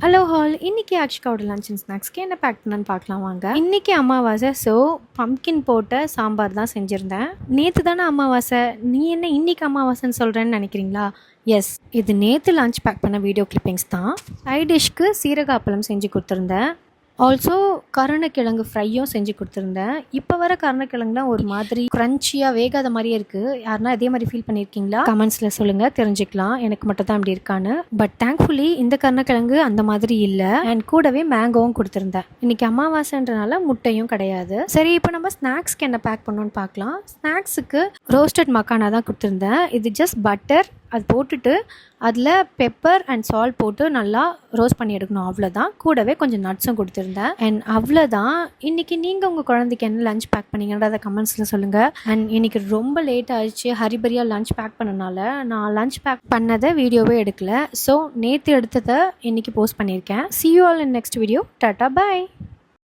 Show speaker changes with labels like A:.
A: Hello hall, இன்றைக்கி அக்ஷிகாவோட lunch and ஸ்நாக்ஸ்க்கு என்ன back பண்ணான்னு பார்க்கலாம் வாங்க. இன்றைக்கி அமாவாசை, ஸோ பம்ப்கின் போட்ட சாம்பார் தான் செஞ்சுருந்தேன். நேற்று தானே அமாவாசை, நீ என்ன இன்றைக்கி அமாவாசைன்னு சொல்கிறேன்னு நினைக்கிறீங்களா? எஸ், இது நேற்று லஞ்ச் பேக் பண்ண வீடியோ கிளிப்பிங்ஸ் தான். சைட் டிஷ்க்கு சீரக அப்பளம் செஞ்சு கொடுத்துருந்தேன். ஆல்சோ கருணைக்கிழங்கு ஃப்ரையும் செஞ்சு கொடுத்துருந்தேன். இப்போ வர கருணைக்கிழங்குலாம் ஒரு மாதிரி க்ரன்ச்சியாக வேகாத மாதிரியே இருக்குது. யாருன்னா அதே மாதிரி ஃபீல் பண்ணியிருக்கீங்களா? கமெண்ட்ஸில் சொல்லுங்கள், தெரிஞ்சுக்கலாம். எனக்கு மட்டும் தான் இப்படி இருக்கான்னு. பட் தேங்க்ஃபுல்லி இந்த கருணைக்கிழங்கு அந்த மாதிரி இல்லை. அண்ட் கூடவே மேங்கோவும் கொடுத்துருந்தேன். இன்றைக்கி அமாவாசைன்றனால முட்டையும் கிடையாது. சரி, இப்போ நம்ம ஸ்நாக்ஸ்க்கு என்ன பேக் பண்ணோன்னு பார்க்கலாம். ஸ்நாக்ஸுக்கு ரோஸ்டட் மக்கானா தான் கொடுத்துருந்தேன். இது ஜஸ்ட் பட்டர் அது போட்டுட்டு அதில் பெப்பர் அண்ட் சால்ட் போட்டு நல்லா ரோஸ்ட் பண்ணி எடுக்கணும், அவ்வளோதான். கூடவே கொஞ்சம் நட்ஸும் கொடுத்துருந்தேன். அண்ட் அவ்வளோதான். இன்றைக்கி நீங்கள் உங்கள் குழந்தைக்கு என்ன லஞ்ச் பேக் பண்ணிங்கன்றத அதை கமெண்ட்ஸில் சொல்லுங்கள். அண்ட் இன்றைக்கி ரொம்ப லேட் ஆகிடுச்சு, ஹரிபரியாக லஞ்ச் பேக் பண்ணனால நான் லஞ்ச் பேக் பண்ணதை வீடியோவே எடுக்கல. ஸோ நேற்று எடுத்ததை இன்றைக்கி போஸ்ட் பண்ணியிருக்கேன். See you all in next video. Tata, bye.